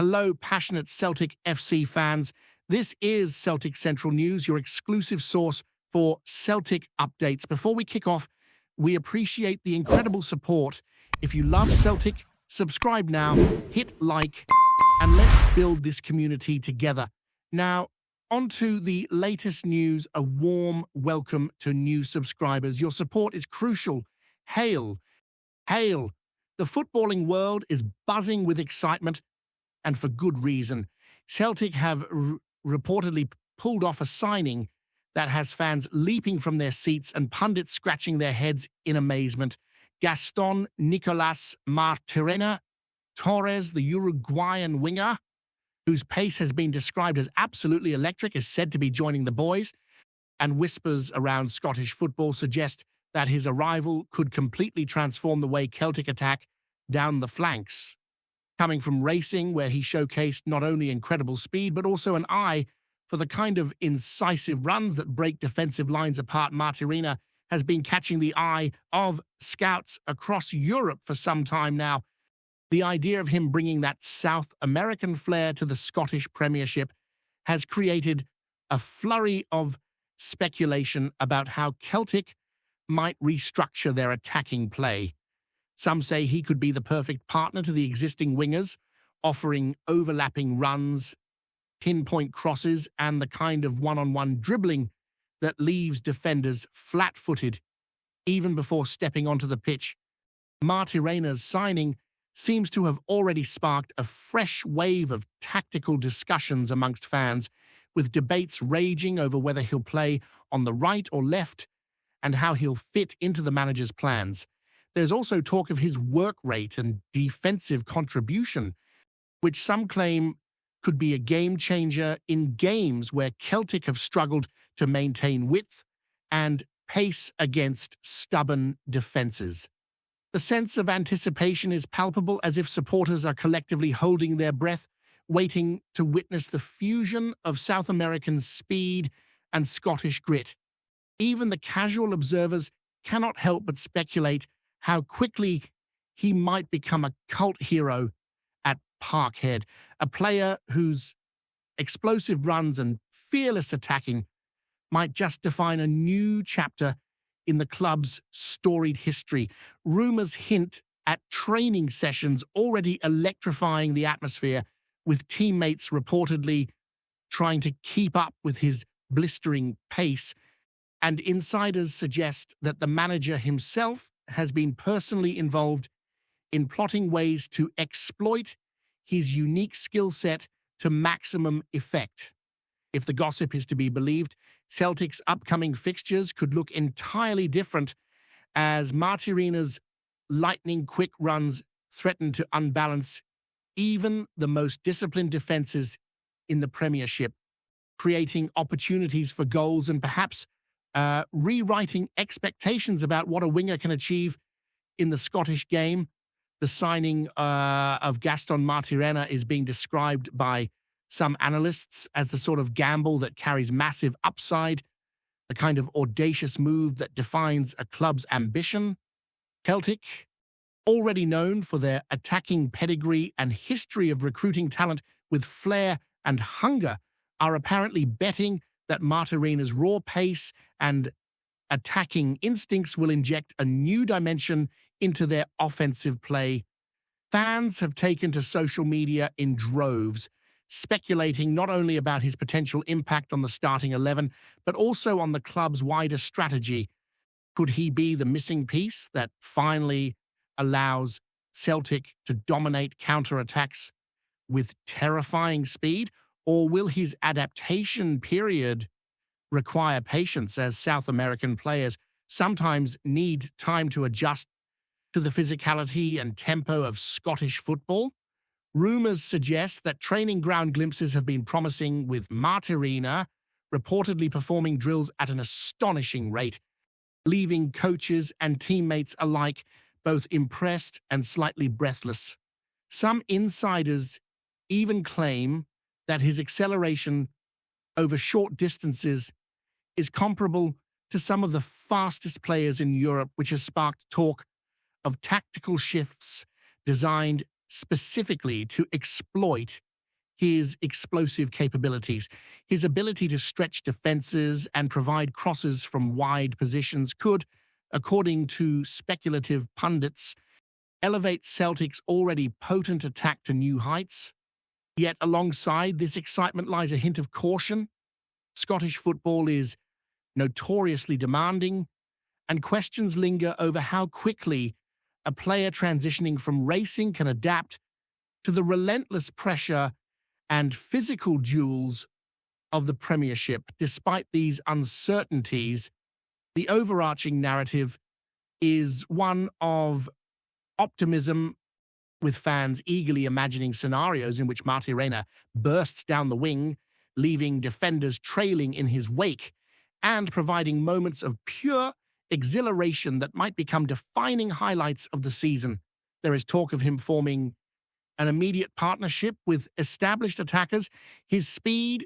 Hello, passionate Celtic FC fans. This is Celtic Central News, your exclusive source for Celtic updates. Before we kick off, we appreciate the incredible support. If you love Celtic, subscribe now, hit like, and let's build this community together. Now, on to the latest news. A warm welcome to new subscribers. Your support is crucial. Hail, hail. The footballing world is buzzing with excitement, and for good reason. Celtic have reportedly pulled off a signing that has fans leaping from their seats and pundits scratching their heads in amazement. Gaston Nicolas Martirena Torres, the Uruguayan winger, whose pace has been described as absolutely electric, is said to be joining the boys, and whispers around Scottish football suggest that his arrival could completely transform the way Celtic attack down the flanks. Coming from racing, where he showcased not only incredible speed, but also an eye for the kind of incisive runs that break defensive lines apart, Martirena has been catching the eye of scouts across Europe for some time now. The idea of him bringing that South American flair to the Scottish Premiership has created a flurry of speculation about how Celtic might restructure their attacking play. Some say he could be the perfect partner to the existing wingers, offering overlapping runs, pinpoint crosses, and the kind of one-on-one dribbling that leaves defenders flat-footed even before stepping onto the pitch. Martirena's signing seems to have already sparked a fresh wave of tactical discussions amongst fans, with debates raging over whether he'll play on the right or left and how he'll fit into the manager's plans. There's also talk of his work rate and defensive contribution, which some claim could be a game changer in games where Celtic have struggled to maintain width and pace against stubborn defenses. The sense of anticipation is palpable, as if supporters are collectively holding their breath, waiting to witness the fusion of South American speed and Scottish grit. Even the casual observers cannot help but speculate how quickly he might become a cult hero at Parkhead, a player whose explosive runs and fearless attacking might just define a new chapter in the club's storied history. Rumours hint at training sessions already electrifying the atmosphere, with teammates reportedly trying to keep up with his blistering pace, and insiders suggest that the manager himself has been personally involved in plotting ways to exploit his unique skill set to maximum effect. If the gossip is to be believed, Celtic's upcoming fixtures could look entirely different, as Martirena's lightning-quick runs threaten to unbalance even the most disciplined defences in the Premiership, creating opportunities for goals and perhaps rewriting expectations about what a winger can achieve in the Scottish game. The signing of Gaston Martirena is being described by some analysts as the sort of gamble that carries massive upside, the kind of audacious move that defines a club's ambition. Celtic, already known for their attacking pedigree and history of recruiting talent with flair and hunger, are apparently betting that Martirena's raw pace and attacking instincts will inject a new dimension into their offensive play. Fans have taken to social media in droves, speculating not only about his potential impact on the starting 11, but also on the club's wider strategy. Could he be the missing piece that finally allows Celtic to dominate counterattacks with terrifying speed? Or will his adaptation period require patience, as South American players sometimes need time to adjust to the physicality and tempo of Scottish football? Rumours suggest that training ground glimpses have been promising, with Martirena reportedly performing drills at an astonishing rate, leaving coaches and teammates alike both impressed and slightly breathless. Some insiders even claim that his acceleration over short distances is comparable to some of the fastest players in Europe, which has sparked talk of tactical shifts designed specifically to exploit his explosive capabilities. His ability to stretch defenses and provide crosses from wide positions could, according to speculative pundits, elevate Celtic's already potent attack to new heights. Yet alongside this excitement lies a hint of caution. Scottish football is notoriously demanding, and questions linger over how quickly a player transitioning from racing can adapt to the relentless pressure and physical duels of the Premiership. Despite these uncertainties, the overarching narrative is one of optimism, with fans eagerly imagining scenarios in which Marti Reina bursts down the wing, leaving defenders trailing in his wake, and providing moments of pure exhilaration that might become defining highlights of the season. There is talk of him forming an immediate partnership with established attackers, his speed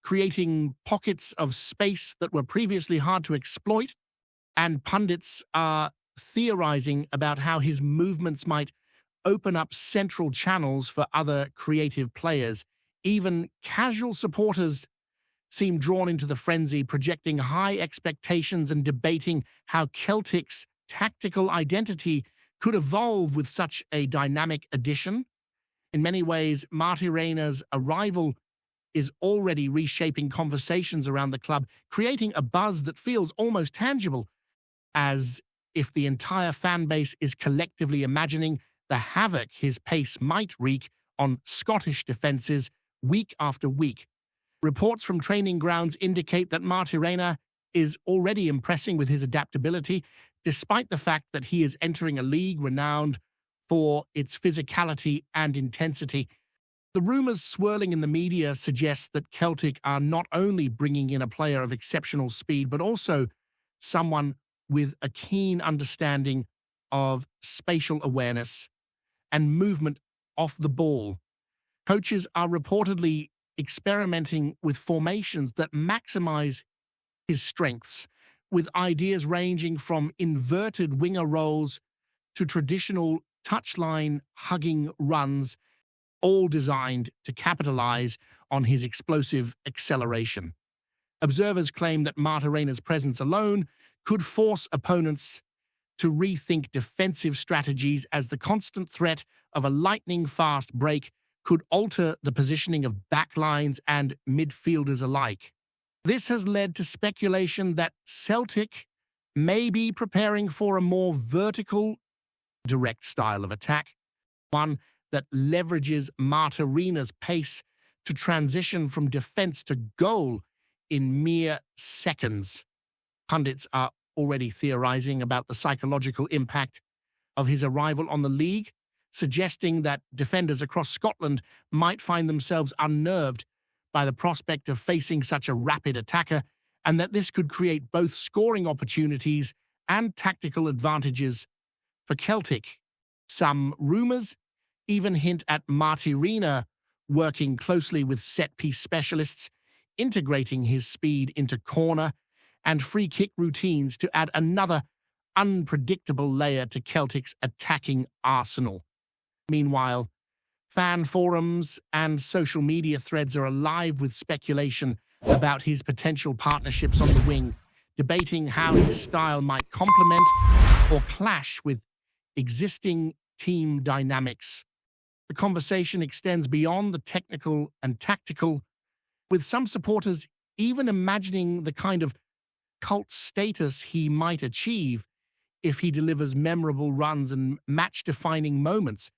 creating pockets of space that were previously hard to exploit, and pundits are theorizing about how his movements might open up central channels for other creative players. Even casual supporters seem drawn into the frenzy, projecting high expectations and debating how Celtic's tactical identity could evolve with such a dynamic addition. In many ways, Marti Reina's arrival is already reshaping conversations around the club, creating a buzz that feels almost tangible, as if the entire fan base is collectively imagining the havoc his pace might wreak on Scottish defences week after week. Reports from training grounds indicate that Marti Reina is already impressing with his adaptability, despite the fact that he is entering a league renowned for its physicality and intensity. The rumours swirling in the media suggest that Celtic are not only bringing in a player of exceptional speed, but also someone with a keen understanding of spatial awareness and movement off the ball. Coaches are reportedly experimenting with formations that maximize his strengths, with ideas ranging from inverted winger roles to traditional touchline hugging runs, all designed to capitalize on his explosive acceleration. Observers claim that Marti Reina's presence alone could force opponents to rethink defensive strategies, as the constant threat of a lightning-fast break could alter the positioning of backlines and midfielders alike. This has led to speculation that Celtic may be preparing for a more vertical, direct style of attack, one that leverages Marti Reina's pace to transition from defense to goal in mere seconds. Pundits are already theorizing about the psychological impact of his arrival on the league, suggesting that defenders across Scotland might find themselves unnerved by the prospect of facing such a rapid attacker, and that this could create both scoring opportunities and tactical advantages for Celtic. Some rumours even hint at Marti Reina working closely with set-piece specialists, integrating his speed into corner and free-kick routines to add another unpredictable layer to Celtic's attacking arsenal. Meanwhile, fan forums and social media threads are alive with speculation about his potential partnerships on the wing, debating how his style might complement or clash with existing team dynamics. The conversation extends beyond the technical and tactical, with some supporters even imagining the kind of cult status he might achieve if he delivers memorable runs and match-defining moments,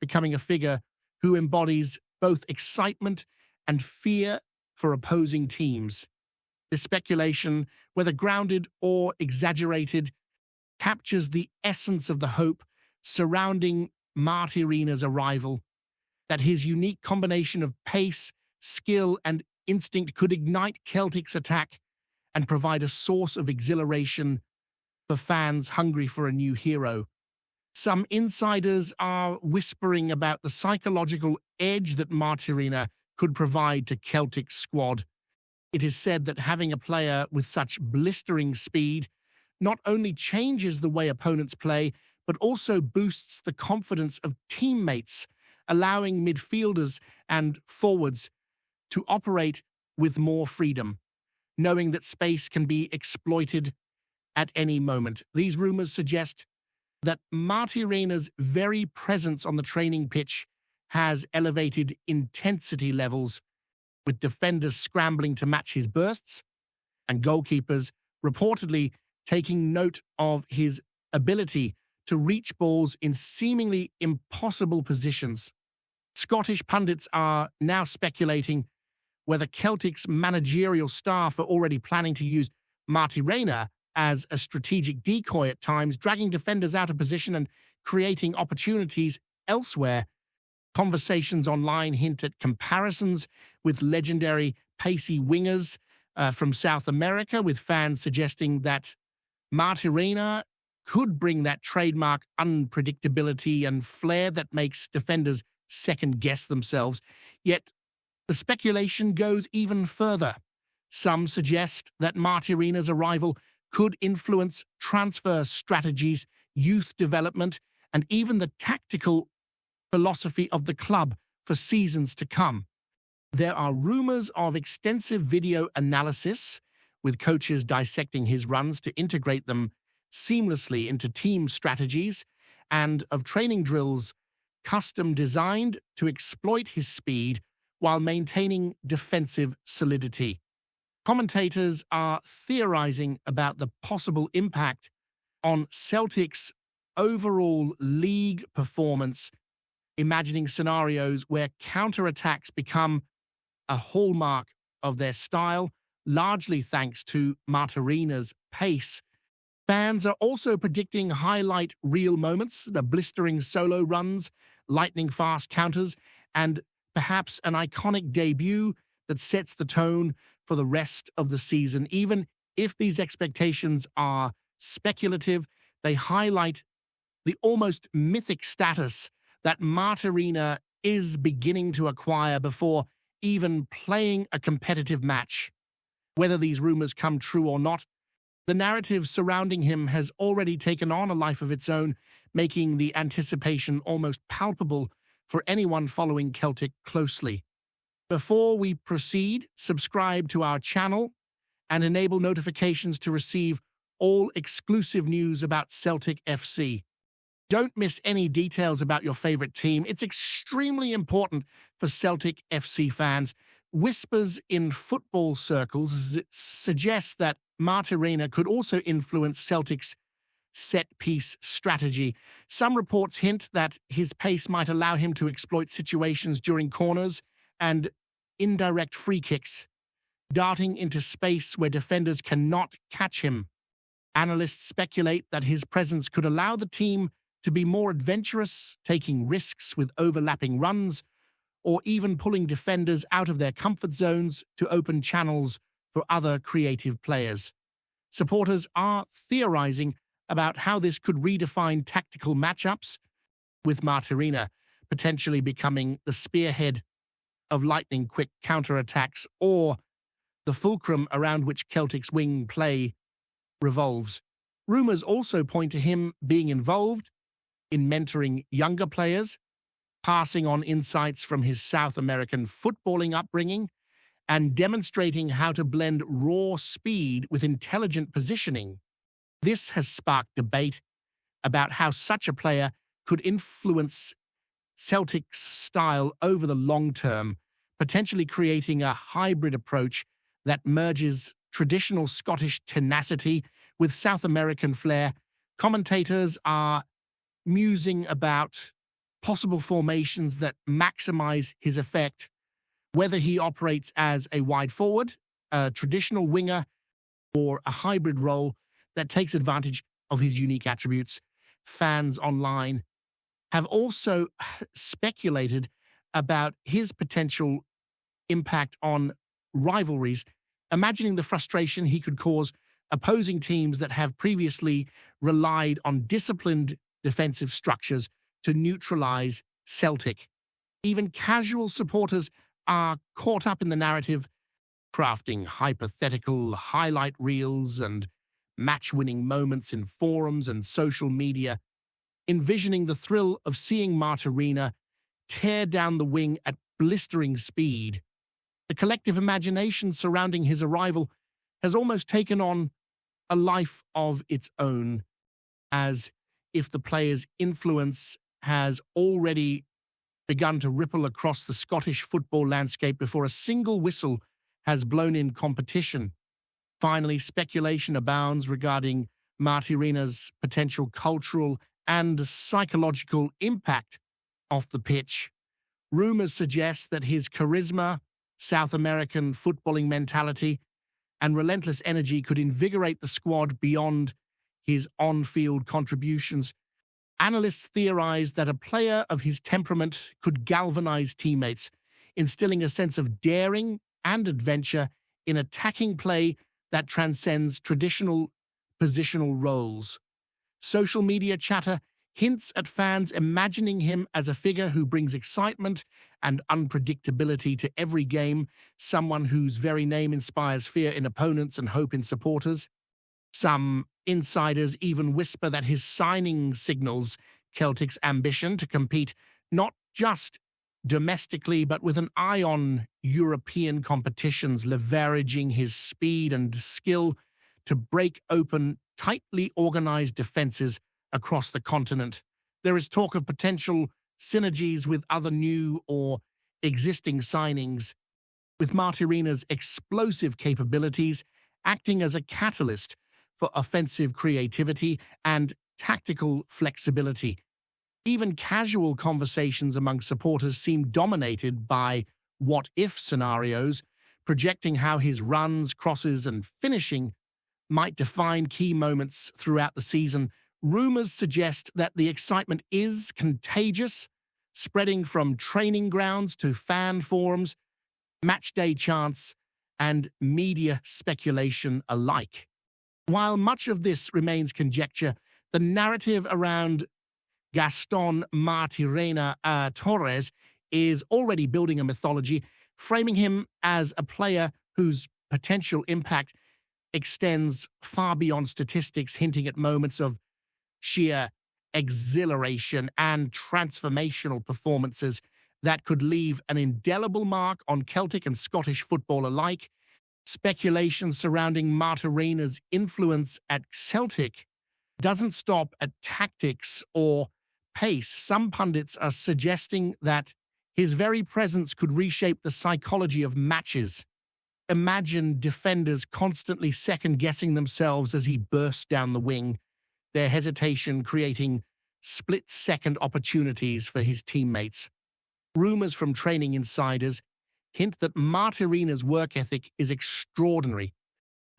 becoming a figure who embodies both excitement and fear for opposing teams. This speculation, whether grounded or exaggerated, captures the essence of the hope surrounding Marti Reina's arrival, that his unique combination of pace, skill, and instinct could ignite Celtic's attack and provide a source of exhilaration for fans hungry for a new hero. Some insiders are whispering about the psychological edge that Marti Reina could provide to Celtic's squad. It is said that having a player with such blistering speed not only changes the way opponents play, but also boosts the confidence of teammates, allowing midfielders and forwards to operate with more freedom, knowing that space can be exploited at any moment. These rumors suggest that Marty Reyna's very presence on the training pitch has elevated intensity levels, with defenders scrambling to match his bursts and goalkeepers reportedly taking note of his ability to reach balls in seemingly impossible positions. Scottish pundits are now speculating whether Celtic's managerial staff are already planning to use Marty Reyna as a strategic decoy at times, dragging defenders out of position and creating opportunities elsewhere. Conversations online hint at comparisons with legendary pacey wingers from South America, with fans suggesting that Marty Reyna could bring that trademark unpredictability and flair that makes defenders second-guess themselves. Yet the speculation goes even further. Some suggest that Marty Reyna's arrival could influence transfer strategies, youth development, and even the tactical philosophy of the club for seasons to come. There are rumors of extensive video analysis, with coaches dissecting his runs to integrate them seamlessly into team strategies, and of training drills custom designed to exploit his speed while maintaining defensive solidity. Commentators are theorizing about the possible impact on Celtic's overall league performance, imagining scenarios where counterattacks become a hallmark of their style, largely thanks to Marty Reyna's pace. Fans are also predicting highlight reel moments, the blistering solo runs, lightning-fast counters, and perhaps an iconic debut that sets the tone for the rest of the season. Even if these expectations are speculative, they highlight the almost mythic status that Marty Reyna is beginning to acquire before even playing a competitive match. Whether these rumors come true or not, the narrative surrounding him has already taken on a life of its own, making the anticipation almost palpable for anyone following Celtic closely. Before we proceed, subscribe to our channel and enable notifications to receive all exclusive news about Celtic FC. Don't miss any details about your favorite team. It's extremely important for Celtic FC fans. Whispers in football circles suggest that Marty Reyna could also influence Celtic's set-piece strategy. Some reports hint that his pace might allow him to exploit situations during corners and indirect free kicks, darting into space where defenders cannot catch him. Analysts speculate that his presence could allow the team to be more adventurous, taking risks with overlapping runs, or even pulling defenders out of their comfort zones to open channels for other creative players. Supporters are theorizing about how this could redefine tactical matchups, with Marty Reyna potentially becoming the spearhead of lightning-quick counterattacks or the fulcrum around which Celtic's wing play revolves. Rumors also point to him being involved in mentoring younger players, passing on insights from his South American footballing upbringing, and demonstrating how to blend raw speed with intelligent positioning. This has sparked debate about how such a player could influence Celtic's style over the long term, potentially creating a hybrid approach that merges traditional Scottish tenacity with South American flair. Commentators are musing about possible formations that maximize his effect, whether he operates as a wide forward, a traditional winger, or a hybrid role that takes advantage of his unique attributes. Fans online have also speculated about his potential impact on rivalries, imagining the frustration he could cause opposing teams that have previously relied on disciplined defensive structures to neutralize Celtic. Even casual supporters are caught up in the narrative, crafting hypothetical highlight reels and match-winning moments in forums and social media, envisioning the thrill of seeing Marty Reyna tear down the wing at blistering speed. The collective imagination surrounding his arrival has almost taken on a life of its own, as if the player's influence has already begun to ripple across the Scottish football landscape before a single whistle has blown in competition. Finally, speculation abounds regarding Martirina's potential cultural and psychological impact off the pitch. Rumors suggest that his charisma, South American footballing mentality, and relentless energy could invigorate the squad beyond his on-field contributions. Analysts theorize that a player of his temperament could galvanize teammates, instilling a sense of daring and adventure in attacking play that transcends traditional positional roles. Social media chatter hints at fans imagining him as a figure who brings excitement and unpredictability to every game, someone whose very name inspires fear in opponents and hope in supporters. Some insiders even whisper that his signing signals Celtic's ambition to compete not just domestically but with an eye on European competitions, leveraging his speed and skill to break open tightly organized defenses across the continent. There is talk of potential synergies with other new or existing signings, with Martirina's explosive capabilities acting as a catalyst for offensive creativity and tactical flexibility. Even casual conversations among supporters seem dominated by what-if scenarios, projecting how his runs, crosses, and finishing might define key moments throughout the season. Rumors suggest that the excitement is contagious, spreading from training grounds to fan forums, matchday chants, and media speculation alike. While much of this remains conjecture, the narrative around Gaston Martirena Torres is already building a mythology, framing him as a player whose potential impact extends far beyond statistics, hinting at moments of sheer exhilaration and transformational performances that could leave an indelible mark on Celtic and Scottish football alike. Speculation surrounding Martirina's influence at Celtic doesn't stop at tactics or pace. Some pundits are suggesting that his very presence could reshape the psychology of matches. Imagine defenders constantly second-guessing themselves as he bursts down the wing, their hesitation creating split-second opportunities for his teammates. Rumors from training insiders hint that Martirina's work ethic is extraordinary,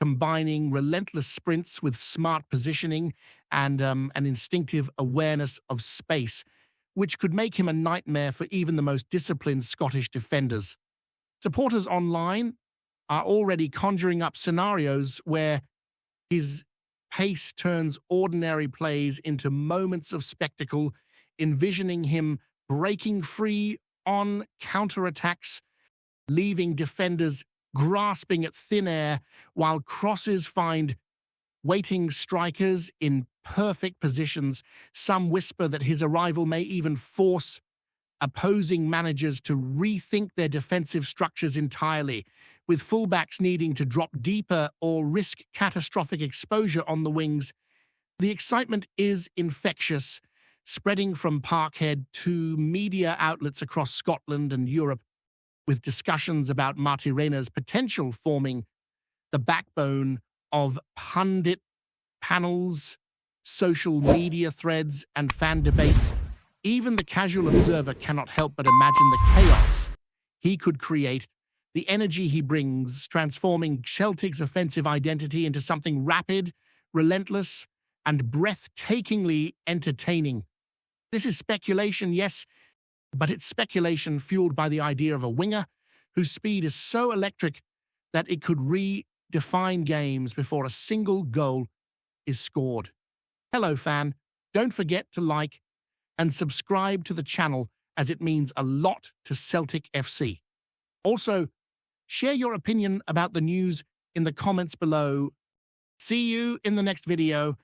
combining relentless sprints with smart positioning and an instinctive awareness of space, which could make him a nightmare for even the most disciplined Scottish defenders. Supporters online are already conjuring up scenarios where his pace turns ordinary plays into moments of spectacle, envisioning him breaking free on counterattacks, leaving defenders grasping at thin air while crosses find waiting strikers in perfect positions. Some whisper that his arrival may even force opposing managers to rethink their defensive structures entirely, with fullbacks needing to drop deeper or risk catastrophic exposure on the wings. The excitement is infectious, spreading from Parkhead to media outlets across Scotland and Europe, with discussions about Martirina's potential forming the backbone of pundit panels, social media threads, and fan debates. Even the casual observer cannot help but imagine the chaos he could create, the energy he brings, transforming Celtic's offensive identity into something rapid, relentless, and breathtakingly entertaining. This is speculation, yes, but it's speculation fueled by the idea of a winger whose speed is so electric that it could redefine games before a single goal is scored. Hello, fan. Don't forget to like and subscribe to the channel, as it means a lot to Celtic FC. Also, share your opinion about the news in the comments below. See you in the next video.